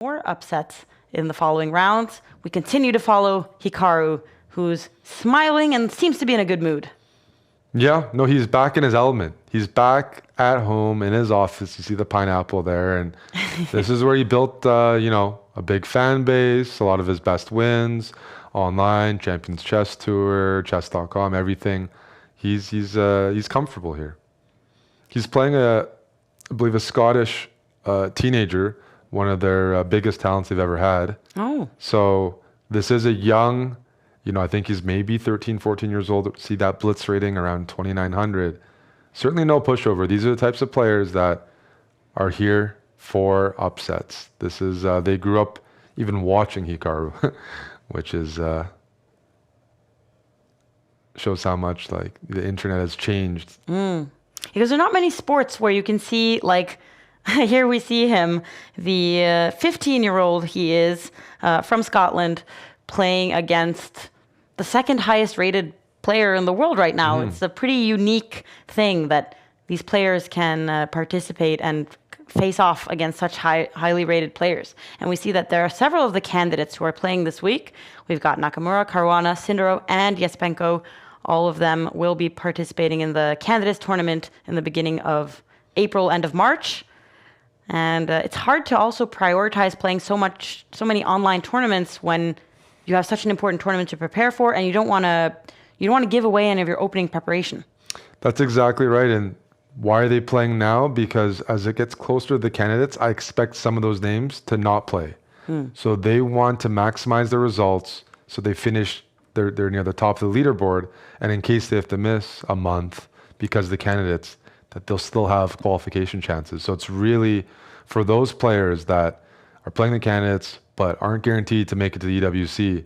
more upsets in the following rounds. We continue to follow Hikaru, who's smiling and seems to be in a good mood. Yeah, no, he's back in his element. He's back at home in his office. You see the pineapple there. And this is where he built, a big fan base, a lot of his best wins online, Champions Chess Tour, chess.com, everything. He's comfortable here. He's playing I believe a Scottish teenager, one of their biggest talents they've ever had. Oh. So this is a young, I think he's maybe 13, 14 years old. See that blitz rating around 2,900. Certainly no pushover. These are the types of players that are here for upsets. This is, they grew up even watching Hikaru, which is, shows how much like the internet has changed. Because there are not many sports where you can see, like, here we see him, the 15-year-old he is from Scotland, playing against the second highest rated player in the world right now. It's a pretty unique thing that these players can participate and face off against such highly rated players. And we see that there are several of the candidates who are playing this week. We've got Nakamura, Caruana, Sindro, and Yespenko. All of them will be participating in the candidates tournament in the beginning of April, end of March. And it's hard to also prioritize playing so many online tournaments when you have such an important tournament to prepare for, and you don't want to give away any of your opening preparation. That's exactly right. And why are they playing now? Because as it gets closer to the candidates, I expect some of those names to not play. So they want to maximize their results, so they finish. They're near the top of the leaderboard, and in case they have to miss a month because of the candidates, that they'll still have qualification chances. So it's really for those players that are playing the candidates but aren't guaranteed to make it to the EWC.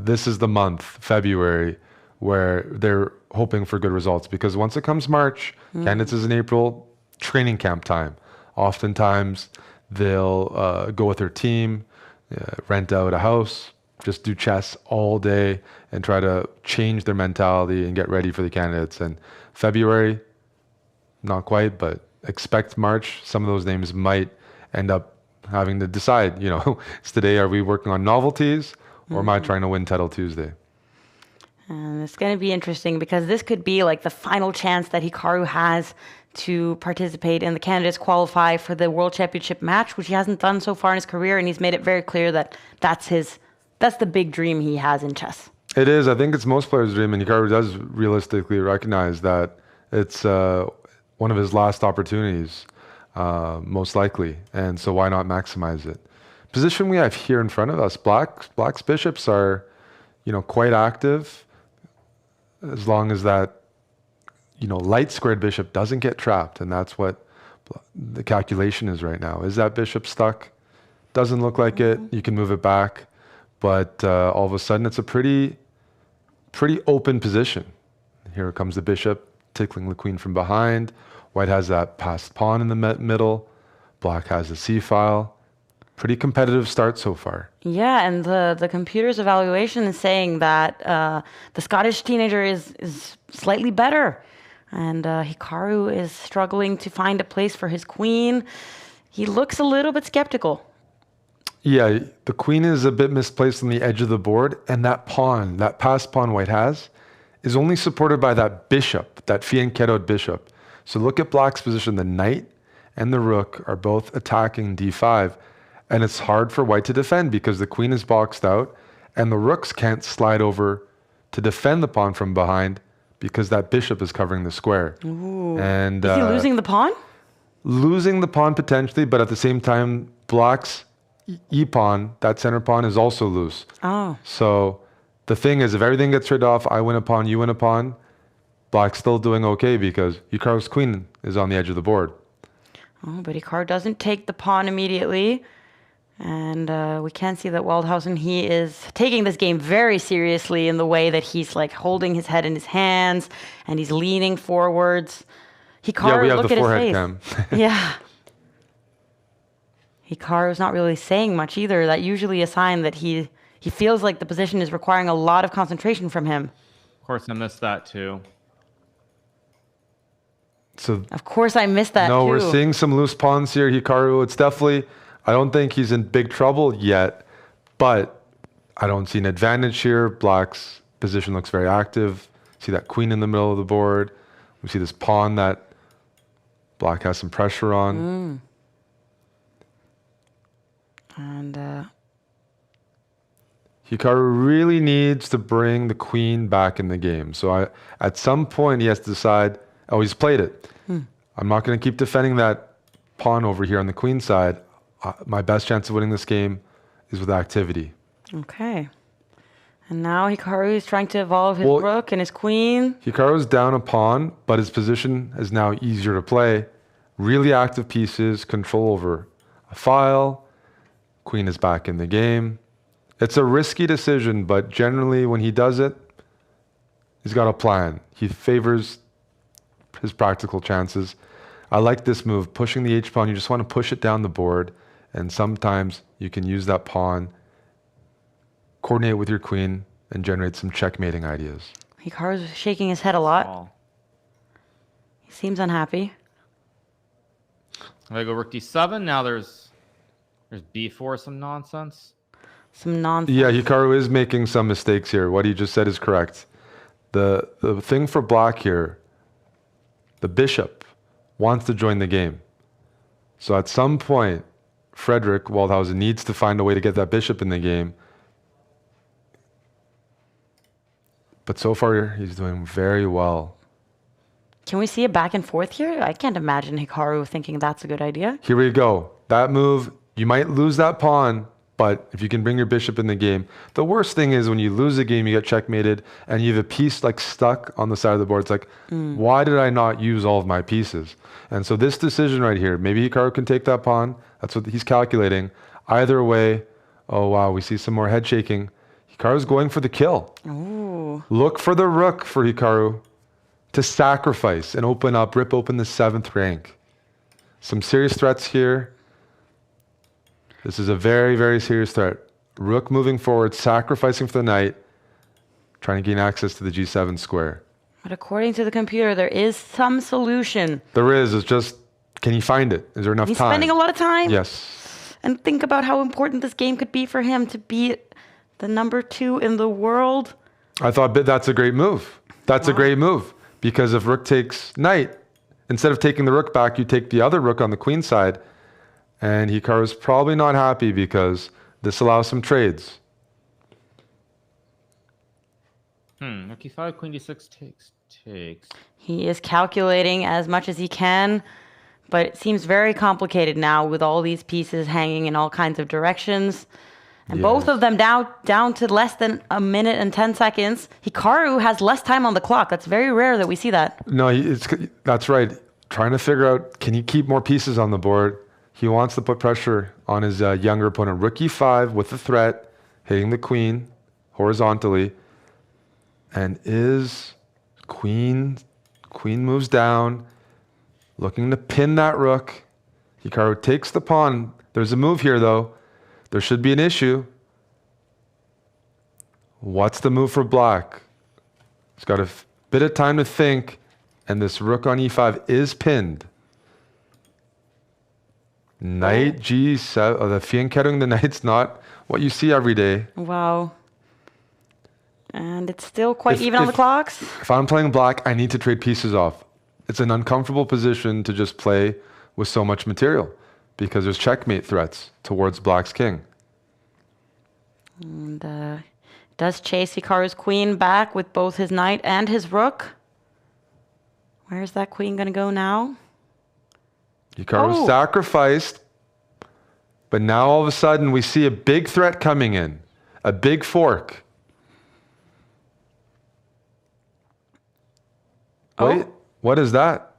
This is the month, February, where they're hoping for good results, because once it comes March, candidates is in April, training camp time. Oftentimes they'll go with their team, rent out a house, just do chess all day and try to change their mentality and get ready for the candidates. And February, not quite, but expect March. Some of those names might end up having to decide, it's today, are we working on novelties or am I trying to win Titled Tuesday? And it's going to be interesting because this could be like the final chance that Hikaru has to participate in the candidates qualify for the World Championship match, which he hasn't done so far in his career. And he's made it very clear that that's the big dream he has in chess. It is. I think it's most players' dream, and Hikaru does realistically recognize that it's one of his last opportunities, most likely. And so why not maximize it? Position we have here in front of us, Black's bishops are, quite active, as long as that, light squared bishop doesn't get trapped. And that's what the calculation is right now. Is that bishop stuck? Doesn't look like it. You can move it back. But all of a sudden, it's a pretty open position. Here comes the bishop, tickling the queen from behind. White has that passed pawn in the middle. Black has the c-file. Pretty competitive start so far. Yeah, and the computer's evaluation is saying that the Scottish teenager is slightly better. And Hikaru is struggling to find a place for his queen. He looks a little bit skeptical. Yeah, the queen is a bit misplaced on the edge of the board, and that pawn, that passed pawn White has, is only supported by that bishop, that fianchettoed bishop. So look at Black's position. The knight and the rook are both attacking d5, and it's hard for White to defend because the queen is boxed out, and the rooks can't slide over to defend the pawn from behind because that bishop is covering the square. Ooh. And is he losing the pawn? Losing the pawn potentially, but at the same time, Black's e-pawn, that center pawn, is also loose. Oh. So the thing is, if everything gets traded off, I win a pawn, you win a pawn, Black's still doing okay because Hikaru's queen is on the edge of the board. Oh, but Hikaru doesn't take the pawn immediately. And we can see that Waldhausen, he is taking this game very seriously in the way that he's like holding his head in his hands and he's leaning forwards. Hikaru, we have look the at his forehead face. cam. Yeah. Hikaru's not really saying much either. That usually a sign that he feels like the position is requiring a lot of concentration from him. Of course, I missed that too. So of course I missed that too. No, we're seeing some loose pawns here, Hikaru. It's definitely I don't think he's in big trouble yet, but I don't see an advantage here. Black's position looks very active. See that queen in the middle of the board. We see this pawn that Black has some pressure on. And Hikaru really needs to bring the queen back in the game. So at some point, he has to decide, oh, he's played it. I'm not going to keep defending that pawn over here on the queen side. My best chance of winning this game is with activity. okay. And now Hikaru is trying to evolve his rook and his queen. Hikaru's down a pawn, but his position is now easier to play. Really active pieces, control over a file. Queen is back in the game. It's a risky decision, but generally when he does it, he's got a plan. He favors his practical chances. I like this move, pushing the H pawn. You just want to push it down the board, and sometimes you can use that pawn, coordinate with your queen, and generate some checkmating ideas. Hikaru's shaking his head a lot. He seems unhappy. If I go rook d7, now there's b4, some nonsense. Some nonsense. Yeah, Hikaru is making some mistakes here. What he just said is correct. The thing for Black here, the bishop wants to join the game. So at some point, Frederick Waldhausen needs to find a way to get that bishop in the game. But so far, he's doing very well. Can we see a back and forth here? I can't imagine Hikaru thinking that's a good idea. Here we go. That move, you might lose that pawn, but if you can bring your bishop in the game. The worst thing is when you lose a game, you get checkmated, and you have a piece like stuck on the side of the board. It's like, why did I not use all of my pieces? And so this decision right here, maybe Hikaru can take that pawn. That's what he's calculating. Either way, oh wow, we see some more head shaking. Hikaru's going for the kill. Ooh. Look for the rook for Hikaru to sacrifice and rip open the 7th rank. Some serious threats here. This is a very, very serious threat. Rook moving forward, sacrificing for the knight, trying to gain access to the g7 square. But according to the computer, there is some solution. There is. It's just, can he find it? Is there enough time? He's spending a lot of time. Yes. And think about how important this game could be for him to be the number 2 in the world. I thought that's a great move. That's a great move. Because if rook takes knight, instead of taking the rook back, you take the other rook on the queen side. And Hikaru's probably not happy because this allows some trades. Rook e5, queen d6 takes. He is calculating as much as he can, but it seems very complicated now with all these pieces hanging in all kinds of directions. And both of them down to less than a minute and 10 seconds. Hikaru has less time on the clock. That's very rare that we see that. No, that's right. Trying to figure out, can he keep more pieces on the board? He wants to put pressure on his younger opponent. Rook e5 with the threat, hitting the queen horizontally. And queen moves down, looking to pin that rook. Hikaru takes the pawn. There's a move here, though. There should be an issue. What's the move for Black? He's got a bit of time to think, and this rook on e5 is pinned. Knight g7. Oh, the Fianchettoing the knight's not what you see every day. Wow. And it's still quite even on the clocks. If I'm playing Black, I need to trade pieces off. It's an uncomfortable position to just play with so much material because there's checkmate threats towards Black's king. And does chase Hikaru's queen back with both his knight and his rook. Where's that queen going to go now? Hikaru sacrificed, but now all of a sudden we see a big threat coming in, a big fork. Wait, what is that?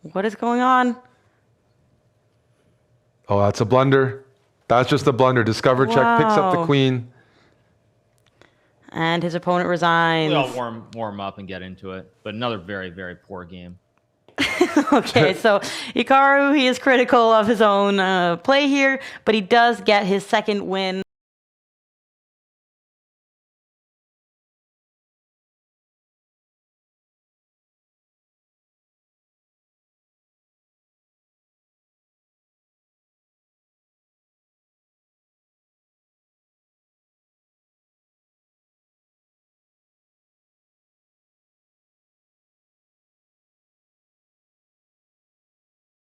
What is going on? Oh, that's a blunder. That's just a blunder. Discover check, picks up the queen. And his opponent resigns. We all warm up and get into it. But another very, very poor game. Okay, so Hikaru, he is critical of his own play here, but he does get his second win.